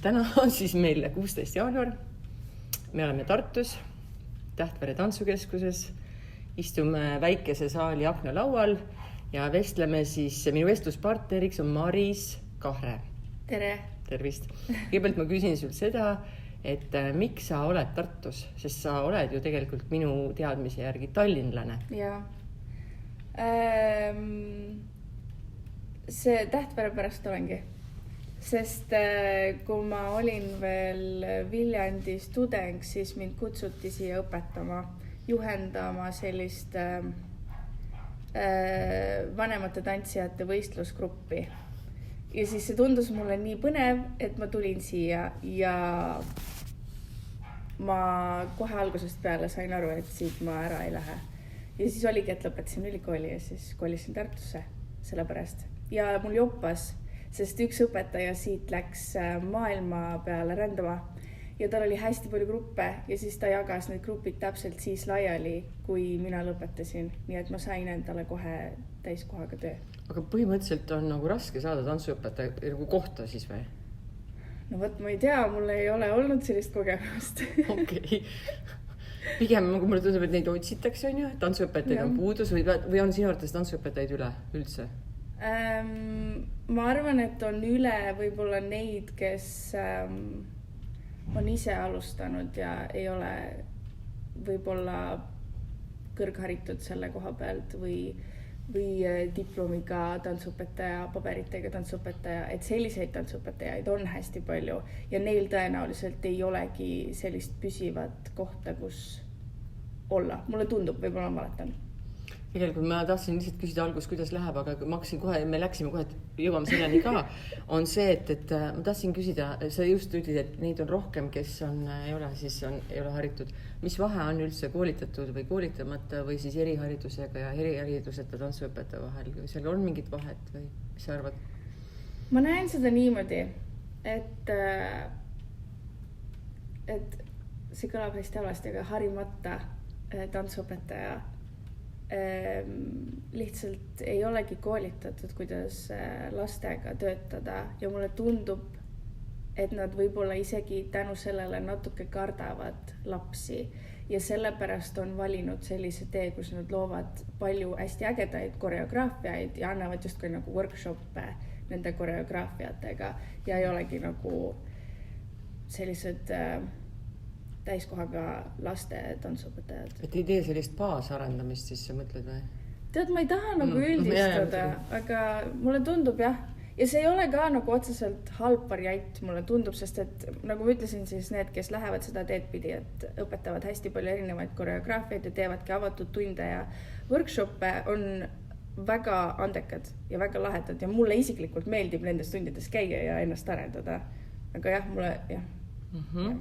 täna on siis meil 16. jaanuar. Me oleme Tartus, Tähtvere tantsukeskuses. Istume väikese saali aknalaual ja vestleme siis, minu vestluspartneriks on Maris Kahre. Tere! Tervist! Kõigepealt ma küsin sult seda, et miks sa oled Tartus, sest sa oled ju tegelikult minu teadmise järgi tallinlane. Jaa. See Tähtvere pärast olengi. Sest kui ma olin veel Viljandis tudeng, siis mind kutsuti siia õpetama, juhendama sellist vanemate tantsijate võistlusgruppi. Ja siis see tundus mulle nii põnev, et ma tulin siia ja ma kohe algusest peale sain aru, et siit ma ära ei lähe. Ja siis oligi, et lõpetasin ülikooli ja siis kolisin Tartusse selle pärast. Ja mul joppas, sest üks õpetaja siit läks maailma peale rändama ja tal oli hästi palju gruppe ja siis ta jagas need grupid täpselt siis laiali, kui mina lõpetasin. Nii et ma sain endale kohe täiskohaga töö. Aga põhimõtteliselt on nagu raske saada tantsuõpetaja nagu kohta siis või? No võt, ma ei tea, mul ei ole olnud sellist kogemust. Okei. Pigem mulle tundub, et neid otsitakse, on ju, tantsuõpetajaid on puudus või on sinu arvates tantsuõpetajaid üldse? Ma arvan, et on üle võib-olla neid, kes on ise alustanud ja ei ole võib-olla kõrgharitud selle koha pealt või diplomiga tantsuõpetaja, paberitega tantsuõpetaja, et selliseid tantsuõpetajaid on hästi palju ja neil tõenäoliselt ei olegi sellist püsivat kohta, kus olla. Mulle tundub, võib-olla ma valetan. Tegelikult ma tahtsin lihtsalt küsida alguses, kuidas läheb, aga ma hakkasin kohe, me läksime kohe, et jõuame selleni ka, on see, et ma tahtsin küsida, sa just ütlid, et neid on rohkem, kes ei ole haritud. Mis vahe on üldse koolitatud või koolitamata või siis eriharidusega ja erihariduseta tantsuõpetaja vahel? Seal on mingit vahet või mis sa arvad? Ma näen seda niimoodi, et see kõlab hästi halvasti, aga harimata tantsuõpetaja lihtsalt ei olegi koolitatud, kuidas lastega töötada ja mulle tundub, et nad võib-olla isegi tänu sellele natuke kardavad lapsi ja sellepärast on valinud sellise tee, kus nad loovad palju hästi ägedaid koreograafiaid ja annavad justkui nagu workshoppe nende koreograafiatega ja ei olegi nagu sellised täiskohaga laste tantsuõpetajad. Et ei tee sellist baasarendamist siis sa mõtled või? Tead, ma ei taha nagu üldistada, aga mulle tundub jah. Ja see ei ole ka nagu otseselt halb variant, mulle tundub, sest et nagu ma ütlesin, siis need, kes lähevad seda teed pidi, et õpetavad hästi palju erinevaid koreograafiaid ja teevadki avatud tunde ja workshoppe, on väga andekad ja väga lahedad ja mulle isiklikult meeldib nendes tundides käia ja ennast arendada. Aga jah, mulle jah. jah.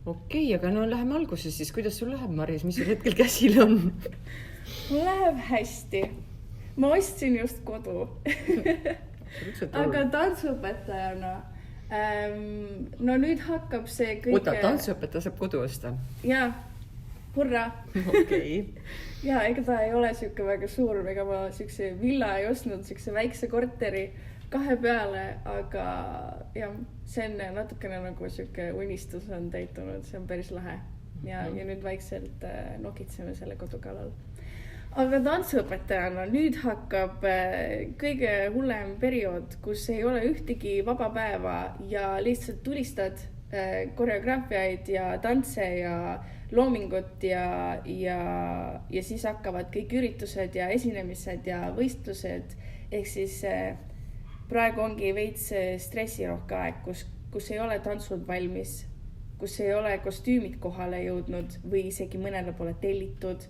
Okei, aga no läheme alguses siis. Kuidas sul läheb, Maris? Mis sul hetkel käsil on? Mul läheb hästi. Ma ostsin just kodu. Aga tantsuõpetajana. No nüüd hakkab see kõik... Oota, tantsuõpetaja saab kodu osta? Jaa, hurra. Okei. Ja ega ta ei ole siuke väga suur, ega ma siukse villa ei ostnud, siukse väikse korteri 2 peale, aga jah, see on natukene nagu siuke unistus on täitunud, see on päris lahe ja nüüd vaikselt nokitseme selle kodu kallal. Aga tantsuõpetajana nüüd hakkab kõige hullem periood, kus ei ole ühtegi vaba päeva ja lihtsalt tulistad koreograafiaid ja tantse ja loomingut ja siis hakkavad kõik üritused ja esinemised ja võistlused, ehk siis praegu ongi veits stressirohke aeg, kus ei ole tantsud valmis, kus ei ole kostüümid kohale jõudnud või isegi mõnele pole tellitud,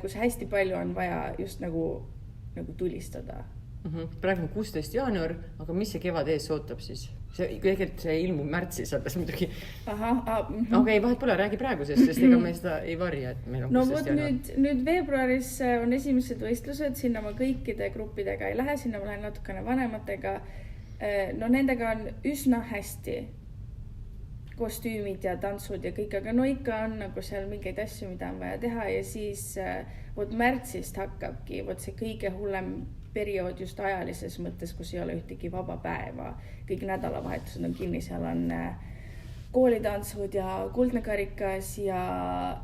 kus hästi palju on vaja just nagu tulistada. Praegu on 16. jaanuar, aga mis see kevad ees ootab siis? Tegelikult see ilmub märtsis, alles muidugi. Aga ei, vahet pole, räägi praegu, sest ega me seda ei varja, et meil on 16. jaanuar. Nüüd veebruaris on esimesed võistlused, sinna ma kõikide gruppidega ei lähe, sinna ma lähen natukene vanematega. No nendega on üsna hästi kostüümid ja tantsud ja kõik, aga no ikka on nagu seal mingeid asju, mida on vaja teha ja siis märtsist hakkabki see kõige hullem periood just ajalises mõttes, kus ei ole ühtegi vaba päeva. Kõik nädalavahetused on kinni, seal on koolitantsud ja kuldne karikas ja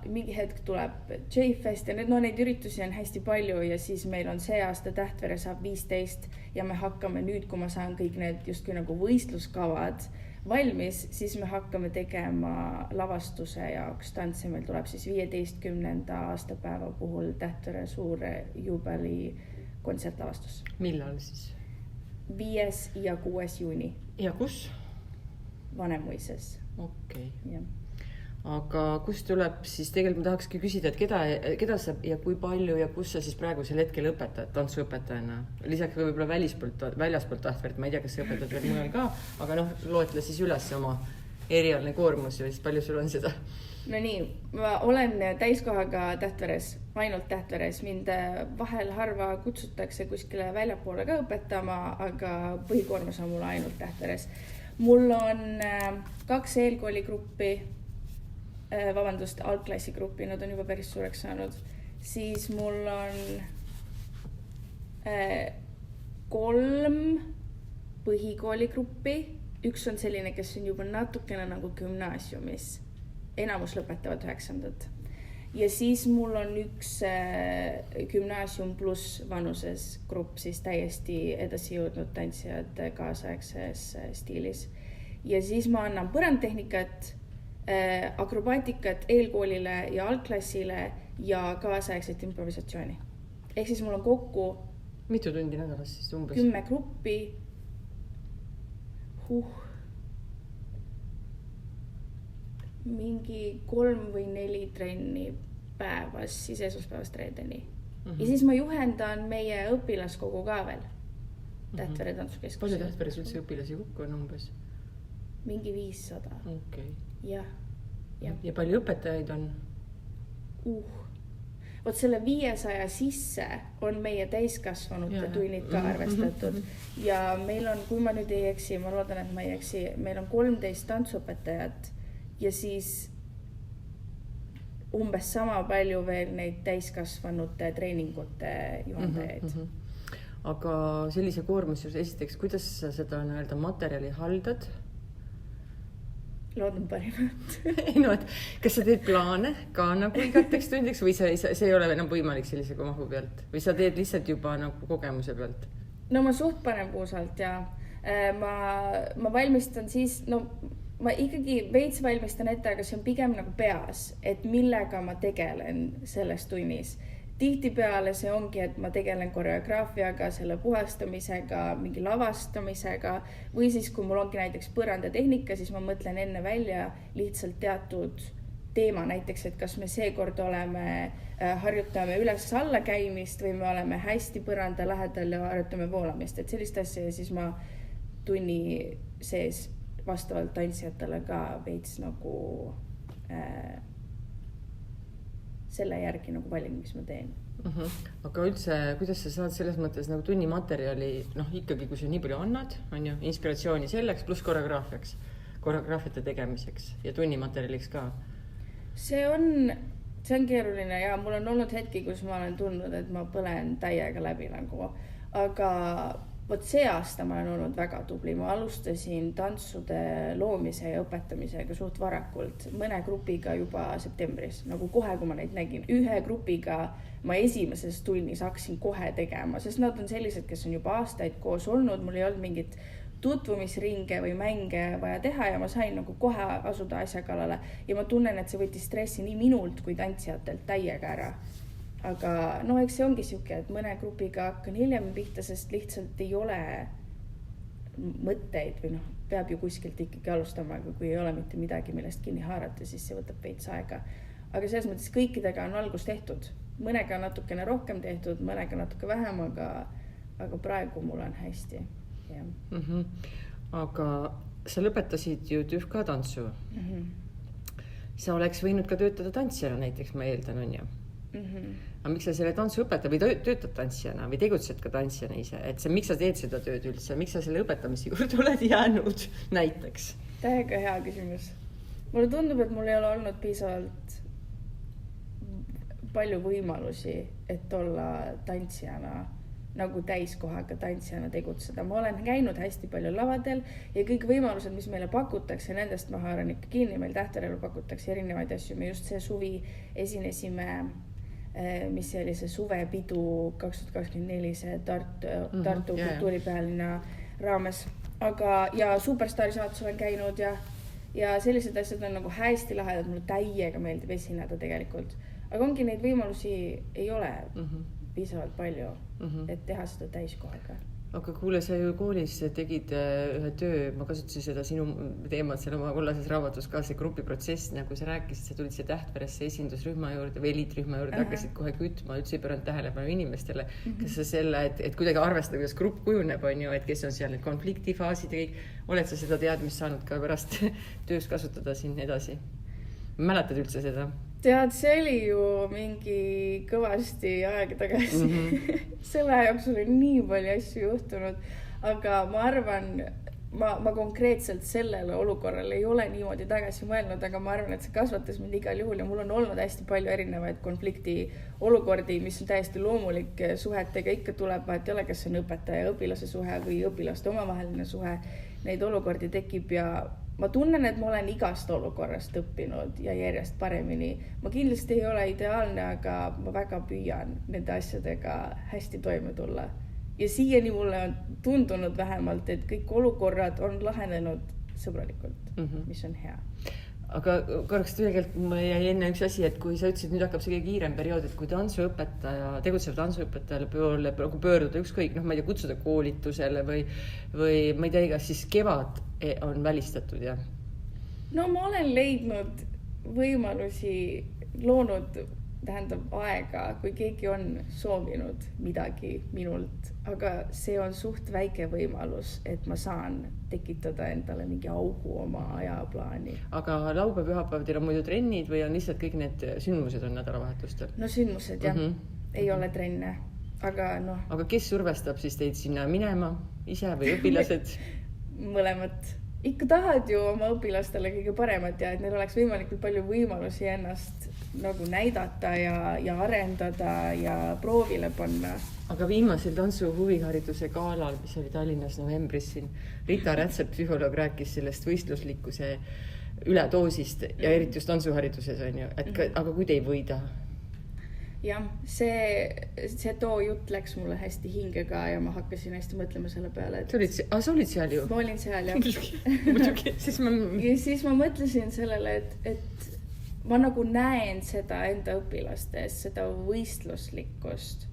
mingi hetk tuleb J-Fest ja neid üritusi on hästi palju ja siis meil on see aasta Tähtvere saab 15 ja me hakkame nüüd, kui ma saan kõik need justkui nagu võistluskavad valmis, siis me hakkame tegema lavastuse jaoks tantsi. Meil tuleb siis 15. aastapäeva puhul Tähtvere suur juubeli kontsertlavastus. Millal siis? 5. ja 6. juuni. Ja kus? Vanemuises. Okei. Ja. Aga kus tuleb siis, tegelikult ma tahakski küsida, et keda sa ja kui palju ja kus sa siis praegusel hetkel õpetad tantsuõpetajana? Lisaks võib-olla väljaspoolt Tähtveret, ma ei tea, kas sa õpetad veel mujal ka, aga loetle siis üles oma erialne koormus ja siis palju sul on seda? No nii, ma olen täiskohaga Tähtveres, ainult Tähtveres. Mind vahel harva kutsutakse kuskile väljapoole ka õpetama, aga põhikoormus on mul ainult Tähtveres. Mul on 2 eelkooligruppi, algklassi gruppi, nad on juba päris suureks saanud. Siis mul on 3 põhikooligruppi. Üks on selline, kes on juba natukene nagu gümnaasiumis. Enamus lõpetavad 9. Ja siis mul on üks gümnaasium pluss vanuses grupp, siis täiesti edasi jõudnud tantsijad kaasaegses stiilis. Ja siis ma annan põrandtehnikat, akrobaatikat eelkoolile ja algklassile ja kaasaegset improvisatsiooni. Ehk siis mul on kokku mitu tundi nädalas siis umbes? 10 gruppi. Mingi 3 või 4 trenni päevas, siis esmaspäevast reedeni. Ja siis ma juhendan meie õpilaskogu ka veel. Tähtvere tantsukeskus. Palju Tähtveres üldse õpilasi kokku on umbes? Mingi 500. Okay. Ja palju õpetajaid on? Vot selle 500 sisse on meie täiskasvanute tunnid ka arvestatud. Ja meil on, kui ma nüüd ei eksi, ma loodan, et ma ei eksi, meil on 13 tantsuõpetajat ja siis umbes sama palju veel neid täiskasvanute treeningute juhendajaid. Aga sellise koormus esiteks, kuidas sa seda materjali haldad? Loodan parimat. Kas sa teed plaane ka nagu igateks tundiks või see ei ole enam võimalik sellise mahu pealt? Või sa teed lihtsalt juba nagu kogemuse pealt? No ma suht panen puusalt ja ma valmistan siis, ma ikkagi veits valmistan ette, aga see on pigem nagu peas, et millega ma tegelen selles tunnis. Tihtipeale see ongi, et ma tegelen koreograafiaga, selle puhastamisega, mingi lavastamisega või siis, kui mul ongi näiteks põrandatehnika, siis ma mõtlen enne välja lihtsalt teatud teema, näiteks, et kas me seekord harjutame üles-alla käimist või me oleme hästi põranda lähedal ja harjutame voolamist, et sellist asja ja siis ma tunni sees vastavalt tantsijatele ka veits nagu selle järgi nagu valin, mis ma teen. Aga üldse, kuidas sa saad selles mõttes nagu tunni materjali, ikkagi kui sa nii palju annad, on ju, inspiratsiooni selleks pluss koreograafiate tegemiseks ja tunni materjaliks ka? See on keeruline ja mul on olnud hetki, kus ma olen tundnud, et ma põlen täiega läbi nagu, aga vot see aasta ma olen olnud väga tubli. Ma alustasin tantsude loomise ja õpetamisega suht varakult, mõne grupiga juba septembris, nagu kohe, kui ma neid nägin. Ühe grupiga ma esimeses tunnis hakkasin kohe tegema, sest nad on sellised, kes on juba aastaid koos olnud, mul ei olnud mingit tutvumisringe või mänge vaja teha ja ma sain nagu kohe asuda asja kallale ja ma tunnen, et see võttis stressi nii minult kui tantsijatelt täiega ära. Aga eks see ongi siuke, et mõne grupiga hakkan hiljem pihta, sest lihtsalt ei ole mõtteid või peab ju kuskilt ikkagi alustama, aga kui ei ole mitte midagi, millest kinni haarata, siis see võtab veits aega. Aga selles mõttes kõikidega on algus tehtud. Mõnega natukene rohkem tehtud, mõnega natuke vähem, aga praegu mul on hästi. Aga sa lõpetasid ju TÜFK tantsu. Sa oleks võinud ka töötada tantsijana näiteks, ma eeldan, on ju? Aga miks sa selle tantsu õpetad või töötad tantsijana või tegutsed ka tantsijana ise? Et miks sa teed seda tööd üldse? Miks sa selle õpetamise juurde oled jäänud näiteks? Täiega hea küsimus. Mulle tundub, et mul ei ole olnud piisavalt palju võimalusi, et olla tantsijana nagu täiskohaga tantsijana tegutseda. Ma olen käinud hästi palju lavadel ja kõik võimalused, mis meile pakutakse, nendest ma haaran ikka kinni. Meil Tähtverel pakutakse erinevaid asju. Me just see suvi esinesime, mis see oli see suvepidu 2024, see Tartu kultuuripealinna raames. Ja Superstaari saates olen käinud ja sellised asjad on nagu hästi lahedad. Mulle täiega meeldib esineda tegelikult. Aga ongi neid võimalusi ei ole piisavalt palju, et teha seda täiskohaga. Aga kuule, sa ju koolis tegid ühe töö, ma kasutasin seda sinu teemat seal oma kollases raamatus ka, see grupiprotsess, nagu sa rääkisid, sa tulid see Tähtveresse esindusrühma juurde või eliitrühma juurde, hakkasid kohe kütma, üldse ei päranud tähelepanu inimestele. Kas sa selle, et kuidagi arvestada, kuidas grupp kujuneb, on ju, et kes on seal need konfliktifaasid ja kõik, oled sa seda teadmist saanud ka pärast töös kasutada siin edasi? Mäletad üldse seda? Tead, see oli ju mingi kõvasti aega tagasi. Selle jooksul on nii palju asju juhtunud, aga ma arvan, ma konkreetselt sellele olukorrale ei ole niimoodi tagasi mõelnud, aga ma arvan, et see kasvatas mind igal juhul ja mul on olnud hästi palju erinevaid konflikti olukordi, mis on täiesti loomulik suhetega, ikka tuleb, et ei ole, kas on õpetaja ja õpilase suhe või õpilaste omavaheline suhe. Neid olukordi tekib ja ma tunnen, et ma olen igast olukorrast õppinud ja järjest paremini. Ma kindlasti ei ole ideaalne, aga ma väga püüan nende asjadega hästi toime tulla. Ja siiani mulle on tundunud vähemalt, et kõik olukorrad on lahenenud sõbralikult, mis on hea. Aga korraks tegelikult mul jäi enne üks asi, et kui sa ütlesid, nüüd hakkab see kõige kiirem periood, et kui tegutseb tantsuõpetajale poole pöörduda ükskõik, ma ei tea, kutsuda koolitusele või ma ei tea, igas siis kevad on välistatud, jah? No ma olen leidnud võimalusi, loonud aega, kui keegi on soovinud midagi minult, aga see on suht väike võimalus, et ma saan tekitada endale mingi augu oma ajaplaani. Aga laupäev, pühapäev teil on muidu trennid või on lihtsalt kõik need sündmused on nädalavahetustel? No sündmused, jah. Ei ole trenne, aga noh. Aga kes survestab siis teid sinna minema? Ise või õpilased? Mõlemat. Ikka tahad ju oma õpilastele kõige paremat ja et neil oleks võimalikult palju võimalusi ennast nagu näidata ja arendada ja proovile panna. Aga viimasel tantsu huvihariduse galal, mis oli Tallinnas novembris siin, Rita Rätsep, psühholoog, rääkis sellest võistluslikkuse üledoosist ja eriti just tantsuhariduses on ju, et aga kui te ei võida? Jah, see too jutt läks mulle hästi hingega ja ma hakkasin hästi mõtlema selle peale. Sa olid seal ju? Ma olin seal, jah. Muidugi. Ja siis ma mõtlesin sellele, et ma nagu näen seda enda õpilastes, seda võistluslikkust.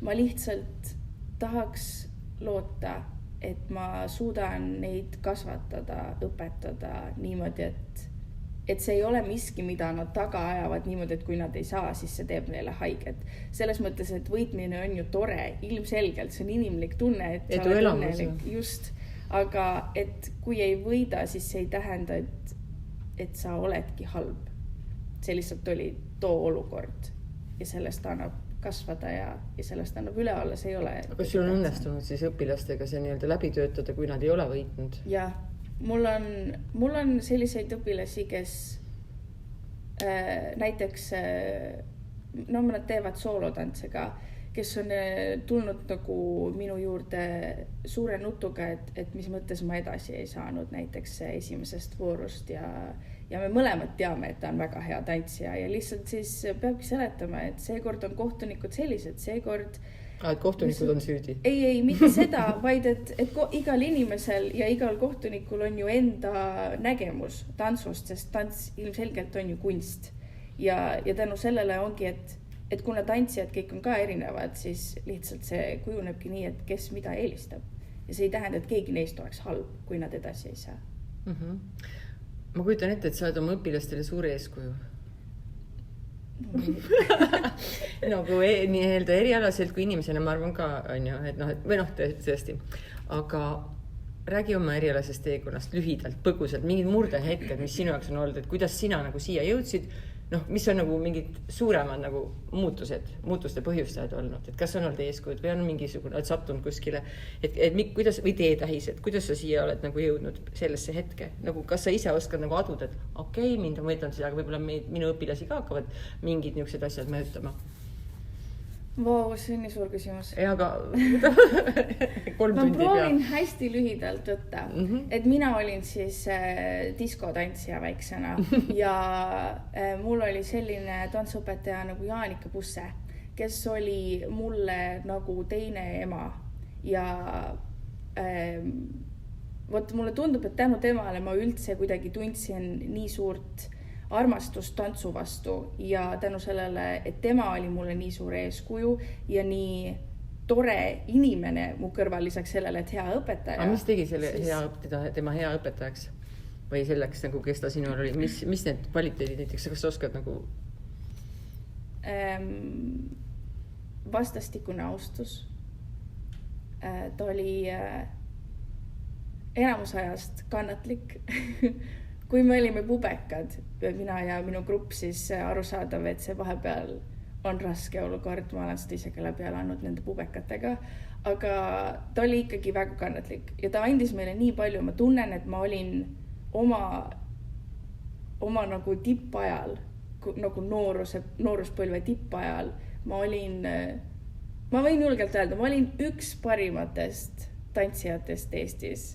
Ma lihtsalt tahaks loota, et ma suudan neid kasvatada, õpetada niimoodi, et see ei ole miski, mida nad taga ajavad niimoodi, et kui nad ei saa, siis see teeb neile haiget. Selles mõttes, et võitmine on ju tore, ilmselgelt, see on inimlik tunne, et sa oled õnnelik, just. Aga et kui ei võida, siis see ei tähenda, et sa oledki halb. See lihtsalt oli too olukord ja sellest annab kasvada ja sellest annab üle olla, see ei ole. Aga sul on õnnestunud siis õpilastega see nii-öelda läbi töötada, kui nad ei ole võitnud? Jah. Mul on selliseid õpilasi, kes näiteks, nad teevad soolotantse ka, kes on tulnud nagu minu juurde suure nutuga, et mis mõttes ma edasi ei saanud näiteks esimesest voorust ja me mõlemad teame, et ta on väga hea tantsija ja lihtsalt siis peabki seletama, et seekord on kohtunikud sellised, seekord et kohtunikud on süüdi? Ei, mitte seda, vaid et igal inimesel ja igal kohtunikul on ju enda nägemus tantsust, sest tants ilmselgelt on ju kunst. Ja tänu sellele ongi, et kuna tantsijad kõik on ka erinevad, siis lihtsalt see kujunebki nii, et kes mida eelistab. Ja see ei tähenda, et keegi neist oleks halb, kui nad edasi ei saa. Ma kujutan ette, et sa oled oma õpilastele suure eeskuju. Nagu nii-öelda erialaselt kui inimesena ma arvan ka on ju, et tõesti, aga räägi oma erialasest teekonnast lühidalt, põgusalt, mingid murdehetked, mis sinu jaoks on olnud, et kuidas sina nagu siia jõudsid, mis on nagu mingid suuremad nagu muutuste põhjustajad olnud, et kas on olnud eeskujud või on mingisugune, et sattunud kuskile, kuidas, või teetähis, et kuidas sa siia oled nagu jõudnud sellesse hetke, nagu kas sa ise oskad nagu aduda, et okei, mind on mõjutanud seda, aga võib-olla minu õpilasi ka hakkavad mingid niisugused asjad mõjutama. Vau, see on nii suur küsimus. Aga 3 tundi ma proovin hästi lühidalt võtta, et mina olin siis diskotantsija väiksena ja mul oli selline tantsuõpetaja nagu Jaanika Pusse, kes oli mulle nagu teine ema ja vot mulle tundub, et tänu temale ma üldse kuidagi tundsin nii suurt armastust tantsu vastu ja tänu sellele, et tema oli mulle nii suur eeskuju ja nii tore inimene mu kõrval lisaks sellele, et hea õpetaja. Aga mis tegi selle tema hea õpetajaks või selleks, nagu, kes ta sinul oli? Mis need kvaliteedid näiteks, kas sa oskad nagu? Vastastikune austus. Ta oli enamus ajast kannatlik. Kui me olime pubekad, mina ja minu grupp, siis arusaadav, et see vahepeal on raske olukord, ma olen seda isegi läbi elanud nende pubekatega, aga ta oli ikkagi väga kannatlik ja ta andis meile nii palju, ma tunnen, et ma olin oma nagu tippajal, nagu nooruspõlve tippajal, ma võin julgelt öelda, ma olin üks parimatest tantsijatest Eestis.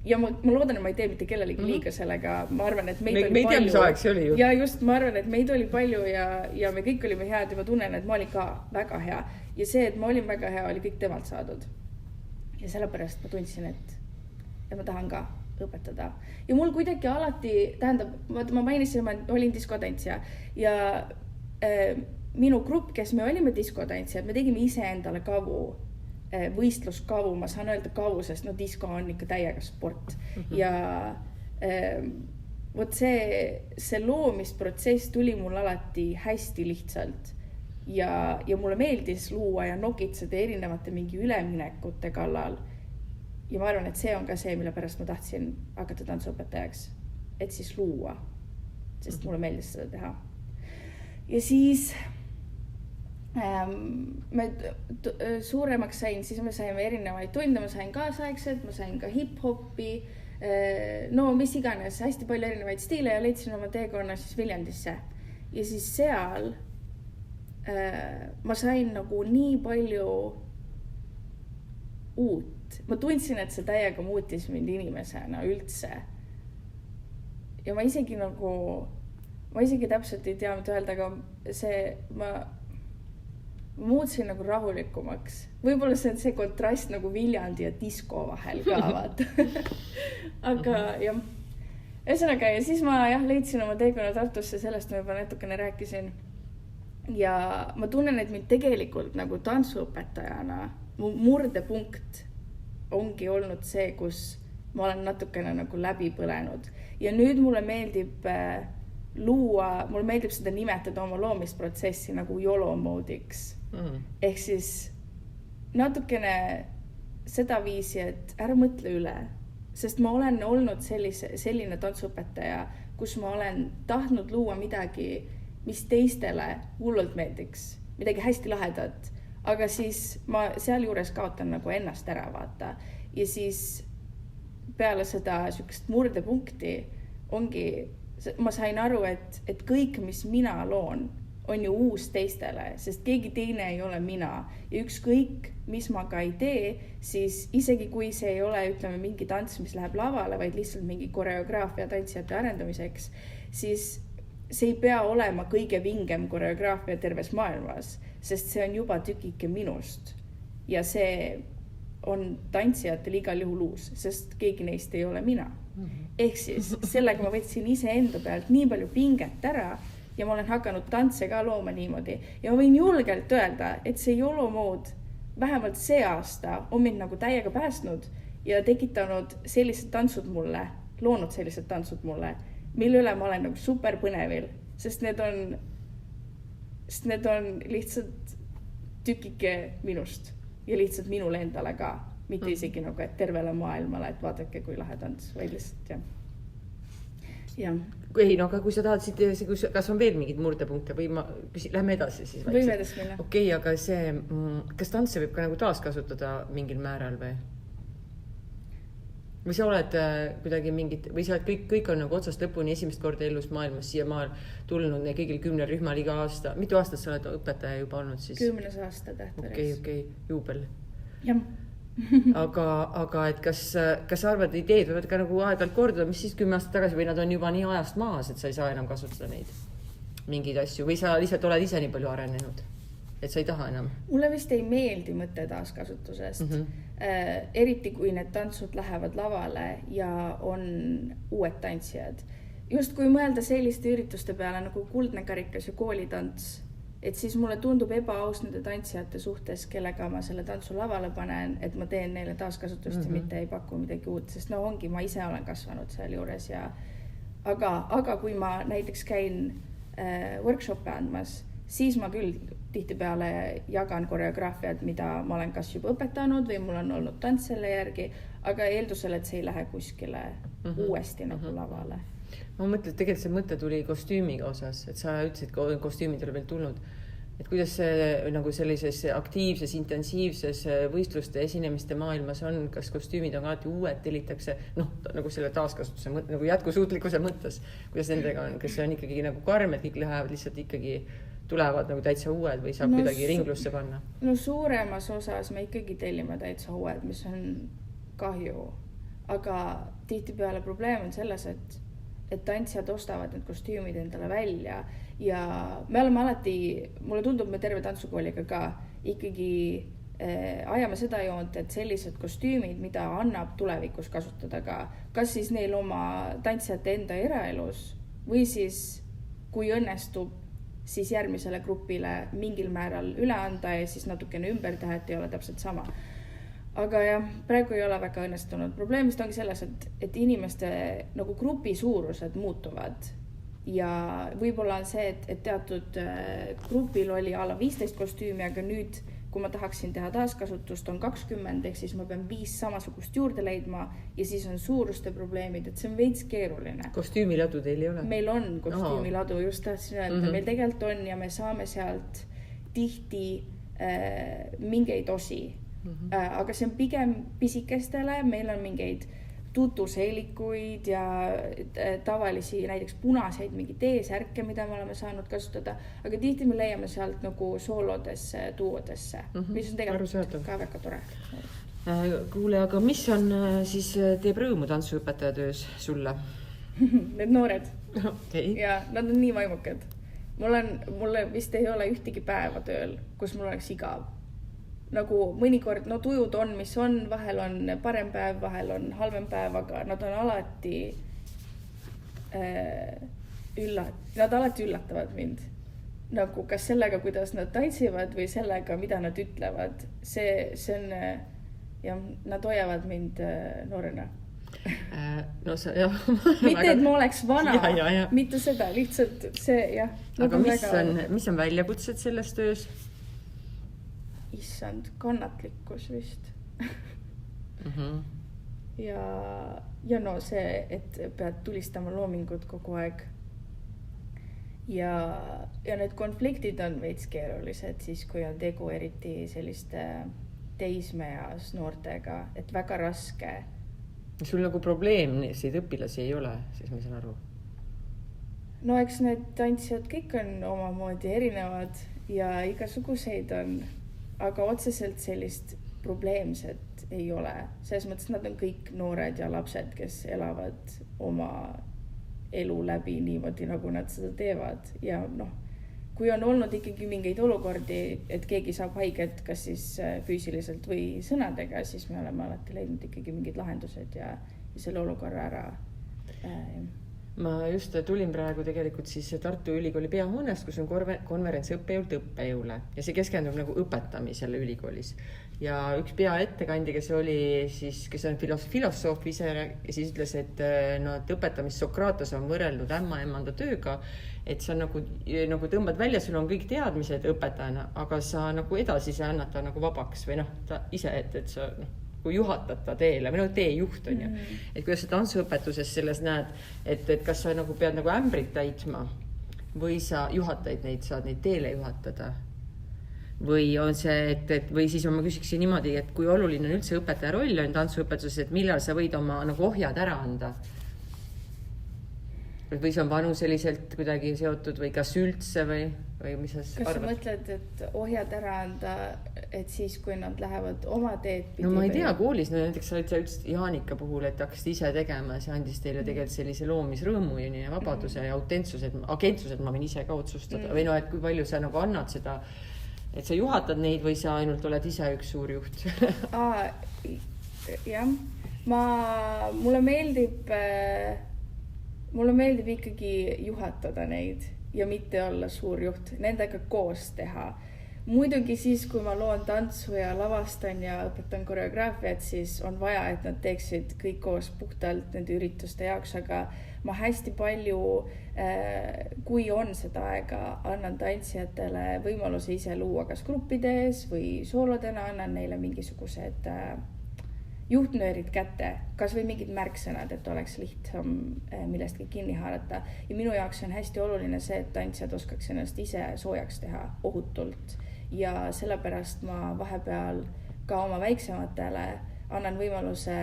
Ja ma loodan, et ma ei tee mitte kellelegi liiga sellega, ma arvan, et meid oli palju. Mis aeg see oli ju. Ja just, ma arvan, et meid oli palju ja me kõik olime head ja ma tunnen, et ma olin ka väga hea. Ja see, et ma olin väga hea, oli kõik temalt saadud. Ja sellepärast ma tundsin, et ma tahan ka õpetada. Ja mul kuidagi alati, tähendab, ma mainisin, ma olin diskotantsija ja minu grupp, kes me olime diskotantsijad, me tegime ise endale kavu. Võistluskavu, ma saan öelda kavu, sest disko on ikka täiega sport. Ja vot see loomisprotsess tuli mul alati hästi lihtsalt ja mulle meeldis luua ja nokitseda erinevate mingi üleminekute kallal. Ja ma arvan, et see on ka see, mille pärast ma tahtsin hakata tantsuõpetajaks, et siis luua, sest mulle meeldis seda teha. Ja siis me suuremaks sain, siis me saime erinevaid tunde, ma sain kaasaegselt, ma sain ka hip-hopi, no mis iganes, hästi palju erinevaid stiile ja leidsin oma teekonna siis Viljandisse. Ja siis seal ma sain nagu nii palju uut. Ma tundsin, et see täiega muutis mind inimesena üldse. Ja ma isegi täpselt ei tea, mida öelda, aga ma muutsin nagu rahulikumaks. Võib-olla see on see kontrast nagu Viljandi ja disko vahel ka, vaata. Aga jah. Ühesõnaga, ja siis ma leidsin oma teekonna Tartusse, sellest ma juba natukene rääkisin. Ja ma tunnen, et mind tegelikult nagu tantsuõpetajana mu murdepunkt ongi olnud see, kus ma olen natukene nagu läbi põlenud. Ja nüüd mulle meeldib luua, mulle meeldib seda nimetada oma loomisprotsessi nagu YOLO moodiks. Ehk siis natukene seda viisi, et ära mõtle üle, sest ma olen olnud selline tantsuõpetaja, kus ma olen tahtnud luua midagi, mis teistele hullult meeldiks, midagi hästi lahedat, aga siis ma sealjuures kaotan nagu ennast ära, vaata. Ja siis peale seda sükest murdepunkti ongi, ma sain aru, et kõik, mis mina loon, on ju uus teistele, sest keegi teine ei ole mina. Ja ükskõik, mis ma ka ei tee, siis isegi kui see ei ole, ütleme, mingi tants, mis läheb lavale, vaid lihtsalt mingi koreograafia tantsijate arendamiseks, siis see ei pea olema kõige vingem koreograafia terves maailmas, sest see on juba tükike minust. Ja see on tantsijatel igal juhul uus, sest keegi neist ei ole mina. Ehk siis sellega ma võtsin ise enda pealt nii palju pinget ära ja ma olen hakanud tantse ka looma niimoodi. Ja ma võin julgelt öelda, et see YOLO mood vähemalt see aasta on mind nagu täiega päästnud ja tekitanud sellised tantsud mulle, loonud sellised tantsud mulle, mille üle ma olen nagu super põnevil, sest need on lihtsalt tükike minust ja lihtsalt minule endale ka, mitte isegi nagu, et tervele maailmale, et vaadake, kui lahe tants, vaid lihtsalt jah. Ei, no aga kui sa tahad siit, kas on veel mingid murdepunkte või lähme edasi siis? Võime edasi minna. Okei, aga kas tantse võib ka nagu taaskasutada mingil määral või? või sa oled kuidagi mingid, või sa oled kõik on nagu otsast lõpuni esimest korda elus maailmas siia maal tulnud kõigil 10 rühmal iga aasta. Mitu aastat sa oled õpetaja juba olnud siis? 10. aasta Tähtveres. Okei, juubel. Jah. aga et kas sa arvad, ideed võivad ka nagu aeg-ajalt korduda, mis siis 10 aastat tagasi või nad on juba nii ajast maas, et sa ei saa enam kasutada neid mingeid asju või sa lihtsalt oled ise nii palju arenenud, et sa ei taha enam? Mulle vist ei meeldi mõte taaskasutusest. Eriti kui need tantsud lähevad lavale ja on uued tantsijad. Just kui mõelda selliste ürituste peale nagu Kuldne karikas ja koolitants, et siis mulle tundub ebaaus nende tantsijate suhtes, kellega ma selle tantsu lavale panen, et ma teen neile taaskasutust ja mitte ei paku midagi uut, sest no ongi, ma ise olen kasvanud seal juures ja aga kui ma näiteks käin workshop'e andmas, siis ma küll tihtipeale jagan koreograafiat, mida ma olen kas juba õpetanud või mul on olnud tants selle järgi, aga eeldusel, et see ei lähe kuskile uuesti nagu lavale. Ma mõtlen, et tegelikult see mõte tuli kostüümiga osas, et sa ütlesid, et kostüümid ei ole veel tulnud. Et kuidas see nagu sellises aktiivses, intensiivses võistluste esinemiste maailmas on, kas kostüümid on alati uued, tellitakse, nagu selle taaskasutuse mõtte, nagu jätkusuutlikkuse mõttes, kuidas nendega on, kas see on ikkagi nagu karm, et kõik lähevad lihtsalt ikkagi tulevad nagu täitsa uued või saab kuidagi ringlusse panna? No suuremas osas me ikkagi tellime täitsa uued, mis on kahju, aga tihtipeale probleem on selles, et tantsijad ostavad need kostüümid endale välja ja me oleme alati, mulle tundub, me terve tantsukooliga ka ikkagi ajame seda joont, et sellised kostüümid, mida annab tulevikus kasutada ka, kas siis neil oma tantsijate enda eraelus või siis kui õnnestub siis järgmisele grupile mingil määral üle anda ja siis natukene ümber teha, et ei ole täpselt sama. Aga jah, praegu ei ole väga õnnestunud. Probleemist ongi selles, et inimeste nagu grupi suurused muutuvad ja võib-olla on see, et teatud grupil oli ala 15 kostüümi, aga nüüd, kui ma tahaksin teha taaskasutust, on 20, ehk siis ma pean 5 samasugust juurde leidma ja siis on suuruste probleemid, et see on veits keeruline. Kostüümiladu teil ei ole? Meil on kostüümiladu, just tahtsin öelda. Meil tegelikult on ja me saame sealt tihti mingeid osi. Aga see on pigem pisikestele, meil on mingeid tutuseelikuid ja tavalisi näiteks punaseid mingi T-särke, mida me oleme saanud kasutada, aga tihti me leiame sealt nagu soolodesse, duodesse, mis on tegelikult ka väga tore. Kuule, aga mis on siis teeb rõõmu tantsuõpetaja töös sulle? Need noored. Okay. Ja nad on nii vaimukad. Mulle vist ei ole ühtegi päeva tööl, kus mul oleks igav. Nagu mõnikord, tujud on, mis on, vahel on parem päev, vahel on halvem päev, aga nad on alati nad alati üllatavad mind. Nagu kas sellega, kuidas nad tantsivad või sellega, mida nad ütlevad. See on, ja nad hoiavad mind noorena. Mitte, et ma oleks vana, mitte seda, lihtsalt see, jah. Aga mis on väljakutsed selles töös? Issand, kannatlikkus vist. Ja see, et pead tulistama loomingut kogu aeg. Ja need konfliktid on veits keerulised siis, kui on tegu eriti selliste teismeas noortega, et väga raske. Sul nagu probleemseid õpilasi ei ole, siis ma saan aru. No eks need tantsijad kõik on omamoodi erinevad ja igasuguseid on. Aga otseselt sellist probleemset ei ole. Selles mõttes nad on kõik noored ja lapsed, kes elavad oma elu läbi niimoodi, nagu nad seda teevad. Ja kui on olnud ikkagi mingeid olukordi, et keegi saab haiget, kas siis füüsiliselt või sõnadega, siis me oleme alati leidnud ikkagi mingid lahendused ja selle olukorra ära. Ma just tulin praegu tegelikult siis Tartu Ülikooli peahoonest, kus on konverents õppejõult õppejõule ja see keskendub nagu õpetamisele ülikoolis. Ja üks peaettekandja, kes on filosoof ise ja siis ütles, et õpetamist Sokrates on võrreldud ämma-emmanda tööga, et sa nagu tõmbad välja, sul on kõik teadmised õpetajana, aga sa nagu edasi sa annad ta nagu vabaks või ta ise, et sa kui juhatad ta teele, või teejuht on ju. Et kuidas sa tantsuõpetuses selles näed, et kas sa nagu pead nagu ämbrit täitma või sa juhataid neid, saad neid teele juhatada? või on see, või siis ma küsiksin niimoodi, et kui oluline on üldse õpetaja roll on tantsuõpetuses, et millal sa võid oma nagu ohjad ära anda? Või see on vanuseliselt kuidagi seotud või kas üldse või mis sa arvad? Kas sa mõtled, et ohjad ära anda, et siis, kui nad lähevad oma teed pidi? No ma ei tea, koolis, no näiteks sa ütlesid Jaanika puhul, et hakkasid ise tegema ja see andis teile tegelikult sellise loomisrõõmu ja vabaduse ja agentsused ma võin ise ka otsustada või no, et kui palju sa nagu annad seda, et sa juhatad neid või sa ainult oled ise üks suur juht? Jah, mulle meeldib ikkagi juhatada neid ja mitte olla suur juht, nendega koos teha. Muidugi siis, kui ma loon tantsu ja lavastan ja õpetan koreograafiat, siis on vaja, et nad teeksid kõik koos puhtalt nende ürituste jaoks, aga ma hästi palju, kui on seda aega, annan tantsijatele võimaluse ise luua kas gruppides või soolodena, annan neile mingisugused juhtnöörid kätte, kas või mingid märksõnad, et oleks lihtsam millestki kinni haarata. Ja minu jaoks on hästi oluline see, et tantsijad oskaks ennast ise soojaks teha ohutult. Ja sellepärast ma vahepeal ka oma väiksematele annan võimaluse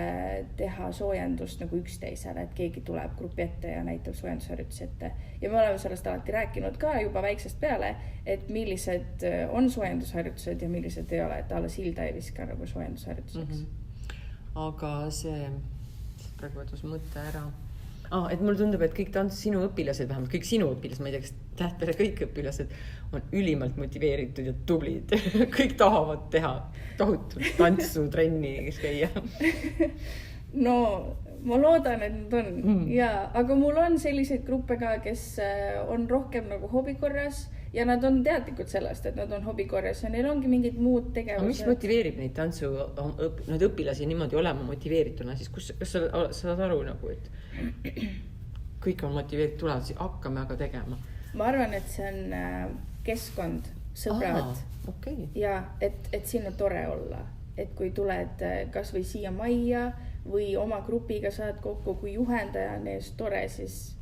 teha soojendust nagu üksteisele, et keegi tuleb grupi ette ja näitab soojendusharjutusi ette. Ja me oleme sellest alati rääkinud ka juba väiksest peale, et millised on soojendusharjutused ja millised ei ole, et alles Hilda ei viska nagu soojendusharjutuseks. Aga see praegu võtus mõte ära. Et mulle tundub, et kõik sinu õpilased, vähemalt kõik sinu õpilased, ma ei tea, kas Tähtpere kõik õpilased on ülimalt motiveeritud ja tublid. Kõik tahavad teha tohutult tantsu, trenni käia. No, ma loodan, et nad on. Ja, aga mul on selliseid gruppe ka, kes on rohkem nagu hobikorras ja nad on teadlikud sellest, et nad on hobikorras ja neil ongi mingid muud tegevused. Aga mis motiveerib neid need õpilasi niimoodi olema motiveerituna? Siis kas sa saad aru nagu, et kõik on motiveeritud, tulevad, siis hakkame aga tegema? Ma arvan, et see on keskkond, sõbrad. Okay. Ja et siin on tore olla. Et kui tuled kas või siia majja või oma grupiga saad kokku, kui juhendaja on ees tore, siis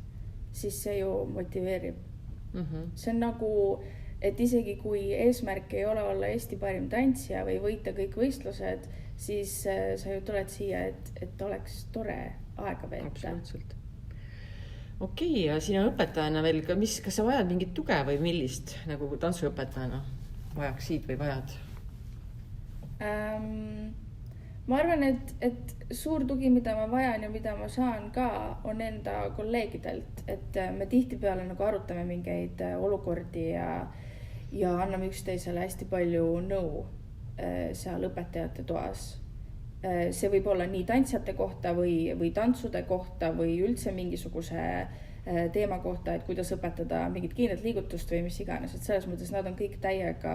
see ju motiveerib. See on nagu, et isegi kui eesmärk ei ole olla Eesti parim tantsija või võita kõik võistlused, siis sa ju tuled siia, et oleks tore aega veeta. Absoluutselt. Okei, ja sina õpetajana veel, kas sa vajad mingit tuge või millist nagu tantsuõpetajana vajaks siit või vajad? Ma arvan, et suur tugi, mida ma vajan ja mida ma saan ka, on enda kolleegidelt, et me tihtipeale nagu arutame mingeid olukordi ja anname üksteisele hästi palju nõu seal õpetajate toas. See võib olla nii tantsijate kohta või tantsude kohta või üldse mingisuguse teema kohta, et kuidas õpetada mingit kiiret liigutust või mis iganes, et selles mõttes nad on kõik täiega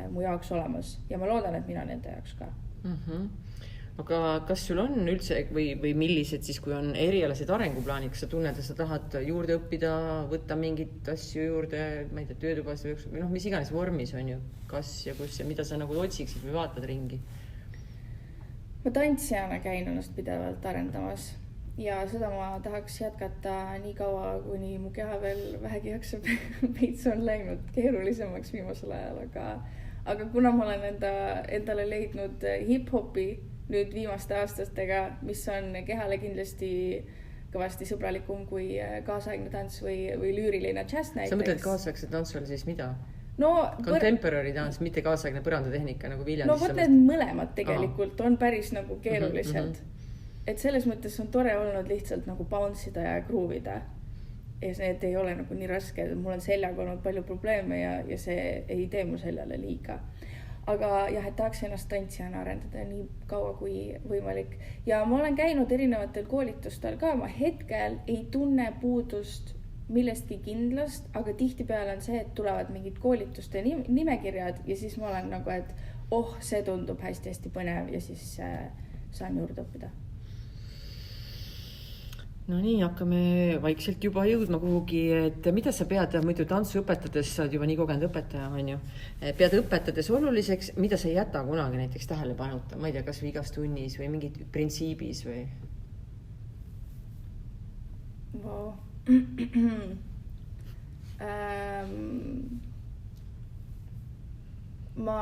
mu jaoks olemas ja ma loodan, et mina nende jaoks ka. Aga kas sul on üldse või millised siis, kui on erialased arenguplaanid, kas sa tunned, et sa tahad juurde õppida, võtta mingit asju juurde, ma ei tea, töötubas või mis iganes vormis on ju, kas ja kus ja mida sa nagu otsiksid või vaatad ringi? Ma tantsijana käin ennast pidevalt arendamas ja seda ma tahaks jätkata nii kaua, kuni mu keha veel vähegi jaksab. Veits on läinud keerulisemaks viimasel ajal, aga kuna ma olen endale leidnud hip-hopi nüüd viimaste aastatega, mis on kehale kindlasti kõvasti sõbralikum kui kaasaegne tants või lüüriline džäss näiteks. Sa mõtled kaasaegse tantsu all siis mida? No, contemporary dance, mitte kaasaegne põrandatehnika nagu Viljandis. No vot need mõlemad tegelikult on päris nagu keerulised. Et selles mõttes on tore olnud lihtsalt nagu bounce ida ja groovida. Ja need ei ole nagu nii raske, mul on seljaga olnud palju probleeme ja see ei tee mu seljale liiga. Aga jah, et tahaks ennast tantsijana arendada nii kaua kui võimalik. Ja ma olen käinud erinevatel koolitustel ka, ma hetkel ei tunne puudust millestki kindlast, aga tihtipeale on see, et tulevad mingid koolituste nimekirjad ja siis ma olen nagu, et see tundub hästi-hästi põnev ja siis saan juurde õppida. No nii, hakkame vaikselt juba jõudma kuhugi, et mida sa pead, muidu tantsu õpetades, sa oled juba nii kogenud õpetaja, on ju, pead õpetades oluliseks, mida sa ei jäta kunagi näiteks tähele panuta, ma ei tea, kas või igas tunnis või mingid printsiibis või? Wow. ma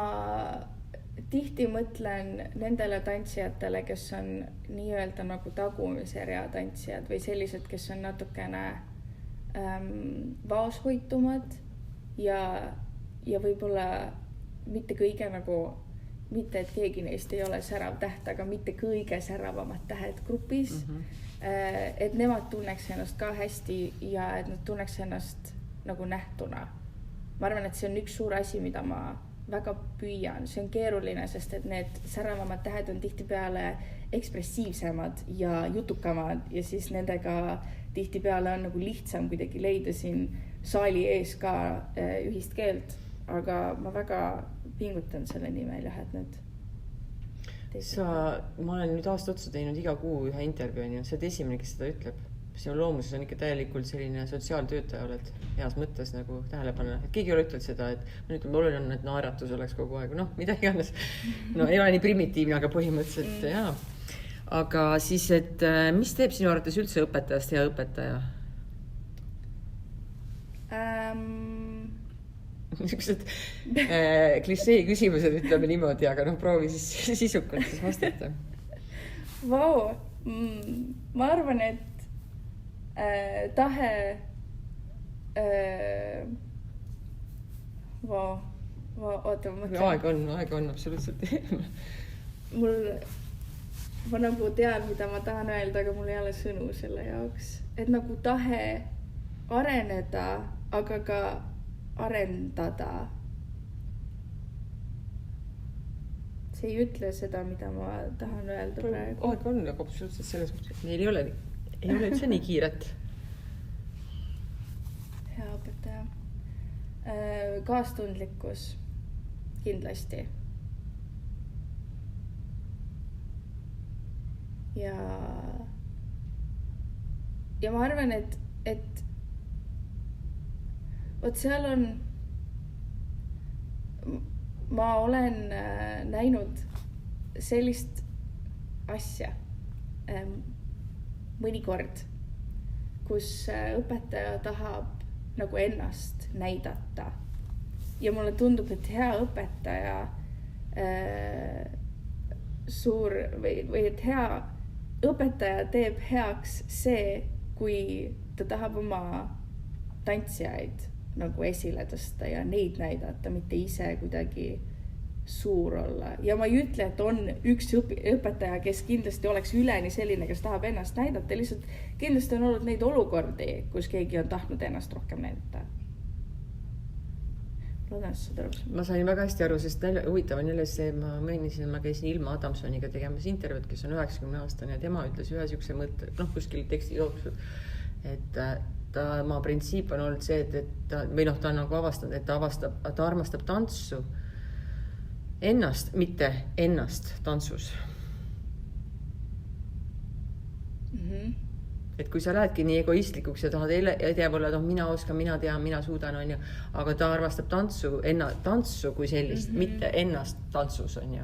tihti mõtlen nendele tantsijatele, kes on nii-öelda nagu tagumise rea tantsijad või sellised, kes on natukene vaoshoitumad ja võib-olla mitte kõige nagu, mitte et keegi neist ei ole särav täht, aga mitte kõige säravamad tähed grupis. Et nemad tunneks ennast ka hästi ja et nad tunneks ennast nagu nähtuna. Ma arvan, et see on üks suur asi, mida ma väga püüan. See on keeruline, sest et need säravamad tähed on tihtipeale ekspressiivsemad ja jutukamad ja siis nendega tihtipeale on nagu lihtsam kuidagi leida siin saali ees ka ühist keelt, aga ma väga pingutan selle nimel jah, et need ma olen nüüd aasta otsa teinud iga kuu ühe intervjuu, sa oled esimene, kes seda ütleb. Sinu loomuses on ikka täielikult selline sotsiaaltöötaja oled heas mõttes nagu tähelepanu. Et keegi ei ole ütelnud seda, et nüüd oluline on, et naeratus oleks kogu aeg. Mida iganes. Ei ole nii primitiivne, aga põhimõtteliselt jaa. Aga siis, et mis teeb sinu arvates üldse õpetajast hea õpetaja? Niisugused klišee küsimused ütleme niimoodi, aga proovi siis sisukalt siis vastata. Vau, ma arvan, et tahe oota, ma mõtlen. Aeg on absoluutselt. Ma nagu tean, mida ma tahan öelda, aga mul ei ole sõnu selle jaoks. Et nagu tahe areneda, aga ka arendada. See ei ütle seda, mida ma tahan öelda praegu. Aeg on, aga absoluutselt selles mõttes. Meil ei ole üldse nii kiiret. Hea õpetaja. Kaastundlikkus kindlasti. Ja ma arvan, et vot seal on, ma olen näinud sellist asja mõnikord, kus õpetaja tahab nagu ennast näidata ja mulle tundub, et hea õpetaja või et hea õpetaja teeb heaks see, kui ta tahab oma tantsijaid nagu esile tõsta ja neid näidata, mitte ise kuidagi suur olla. Ja ma ei ütle, et on üks õpetaja, kes kindlasti oleks üleni selline, kes tahab ennast näidata. Lihtsalt kindlasti on olnud neid olukordi, kus keegi on tahtnud ennast rohkem näidata. Ma sain väga hästi aru, sest huvitav on jälle see, ma meenisin, ma käisin Ilma Adamsoniga tegemas intervjuud, kes on 90 aastane ja tema ütles ühe siukse mõtte, kuskil teksti jooksul, et ma printsiip on olnud see, et ta on nagu avastanud, et ta armastab tantsu ennast, mitte ennast tantsus. Et kui sa lähedki nii egoistlikuks ja tahad edevalla, mina oskan, mina tean, mina suudan, on ju, aga ta armastab tantsu kui sellist, mitte ennast tantsus, on ju.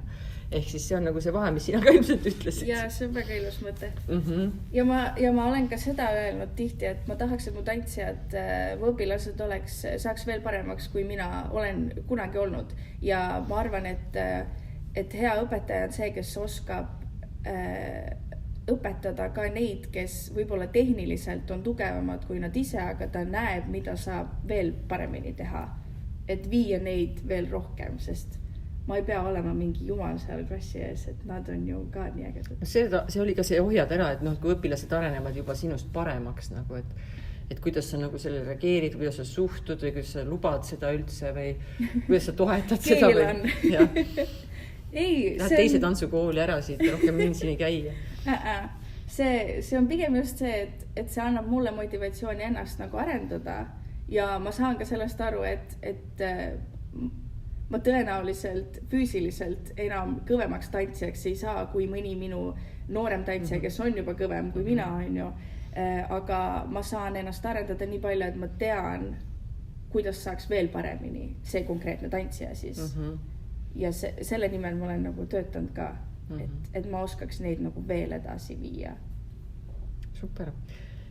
Ehk siis see on nagu see vahe, mis sina ka ilmselt ütlesid. Ja see on väga ilus mõte. Ja ma olen ka seda öelnud tihti, et ma tahaks, et mu tantsijad või õpilased saaks veel paremaks, kui mina olen kunagi olnud. Ja ma arvan, et hea õpetaja on see, kes oskab õpetada ka neid, kes võib-olla tehniliselt on tugevamad kui nad ise, aga ta näeb, mida saab veel paremini teha. Et viia neid veel rohkem, sest ma ei pea olema mingi jumal seal klassi ees, et nad on ju ka nii ägedad. See oli ka see hoiad ära, et kui õpilased arenevad juba sinust paremaks, nagu, et kuidas sa nagu selle reageerid, kuidas sa suhtud või kuidas sa lubad seda üldse või kuidas sa toetad seda või... Lähed teise tantsukooli ära siit, rohkem mindsini käia. See on pigem just see, et see annab mulle motivatsiooni ennast nagu arendada ja ma saan ka sellest aru, et ma tõenäoliselt füüsiliselt enam kõvemaks tantsijaks ei saa, kui mõni minu noorem tantsija, kes on juba kõvem kui mina, on ju. Aga ma saan ennast arendada nii palju, et ma tean, kuidas saaks veel paremini see konkreetne tantsija siis. Ja selle nimel ma olen nagu töötanud ka, et ma oskaks neid nagu veel edasi viia. Super.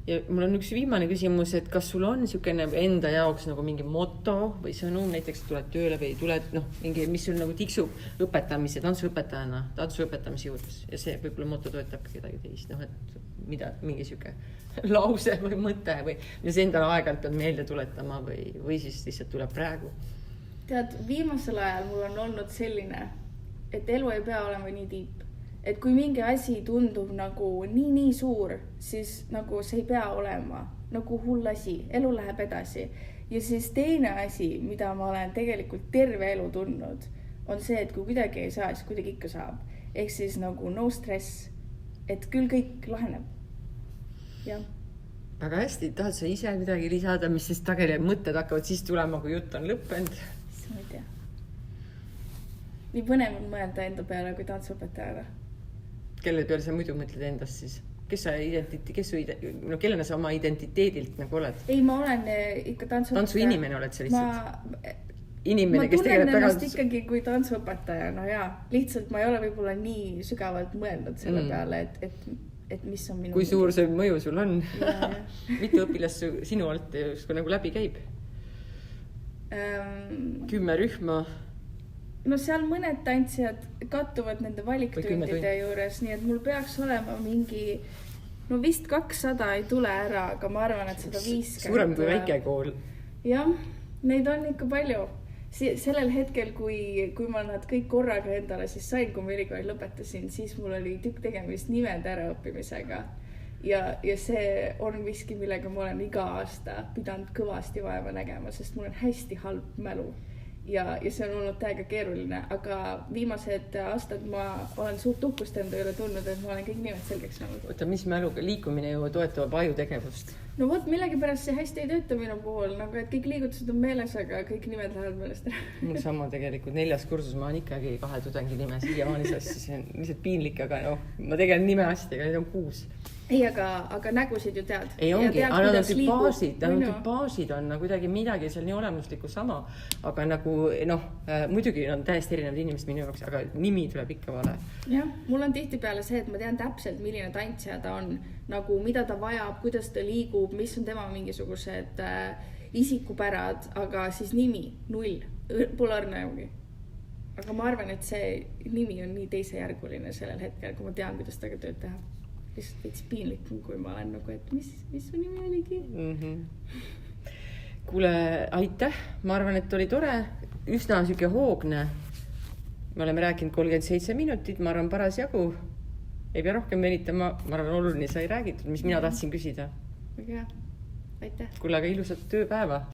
Ja mul on üks viimane küsimus, et kas sul on niisugune enda jaoks nagu mingi moto või sõnum, näiteks tuled tööle või tuled, mingi, mis sul nagu tiksub õpetamise, tantsuõpetajana, tantsuõpetamise juures ja see võib-olla moto toetab ka kedagi teist, et mida, mingi siuke lause või mõte või mis endale aeg-ajalt pead meelde tuletama või siis lihtsalt tuleb praegu. Tead, viimasel ajal mul on olnud selline, et elu ei pea olema nii tiip. Et kui mingi asi tundub nagu nii suur, siis nagu see ei pea olema nagu hull asi, elu läheb edasi. Ja siis teine asi, mida ma olen tegelikult terve elu tundnud, on see, et kui kuidagi ei saa, siis kuidagi ikka saab. Ehk siis nagu no stress, et küll kõik laheneb. Ja. Väga hästi, tahad sa ise midagi lisada, mis siis tagasi mõtted hakkavad siis tulema, kui jutt on lõppenud? Ma ei tea. Nii põnev on mõelda enda peale kui tantsuõpetajale. Kelle peale sa muidu mõtled endast siis? Kellena sa oma identiteedilt nagu oled? Ei, ma olen ikka tantsuõpetaja. Tantsuinimene oled sa lihtsalt? Inimene, ma tunnen ennast ikkagi kui tantsuõpetaja, no jaa. Lihtsalt ma ei ole võib-olla nii sügavalt mõelnud selle peale, et mis on minu... Kui suur see mõju sul on? Mitu õpilast sinu alt nagu läbi käib? 10 rühma? No seal mõned tantsijad kattuvad nende valiktundide juures, nii et mul peaks olema mingi, no vist 200 ei tule ära, aga ma arvan, et 150. Suurem kui väike kool. Jah, neid on ikka palju. Sellel hetkel, kui ma nad kõik korraga endale siis sain, kui ma ülikooli lõpetasin, siis mul oli tükk tegemist nimede äraõppimisega. Ja see on miski, millega ma olen iga aasta pidanud kõvasti vaeva nägema, sest mul on hästi halb mälu. Ja see on olnud täiega keeruline, aga viimased aastad ma olen suurt uhkust enda üle tundnud, et ma olen kõik nimed selgeks saanud. Oota, mis mäluga liikumine ju toetab ajutegevust? No vot, millegipärast see hästi ei tööta minu puhul, nagu et kõik liigutused on meeles, aga kõik nimed lähevad meelest ära. Mul sama tegelikult 4. kursus ma olen ikkagi 2 tudengi nime siiamaani sassi, see on lihtsalt piinlik, aga ma tegelen nime asjadega, neid on 6. Ei, aga nägusid ju tead. Ei ongi, aga nad on tüpaasid on kuidagi midagi seal nii olemuslikku sama, aga nagu muidugi on täiesti erinevad inimesed minu jaoks, aga nimi tuleb ikka vale. Jah, mul on tihtipeale see, et ma tean täpselt, milline tantsija ta on, nagu mida ta vajab, kuidas ta liigub, mis on tema mingisugused isikupärad, aga siis nimi, 0, pole arnäugi. Aga ma arvan, et see nimi on nii teisejärguline sellel hetkel, kui ma tean, kuidas taga tööd teha. Lihtsalt veits piinlik, kui ma olen nagu, et mis su nimi oligi? Kuule, aitäh. Ma arvan, et oli tore. Üsna süke hoogne. Me oleme rääkinud 37 minutit. Ma arvan, paras jagu. Ei pea rohkem venitama. Ma arvan, oluline sai räägitud, mis mina tahtsin küsida. Väga hea. Aitäh. Kuule, aga ilusat tööpäeva.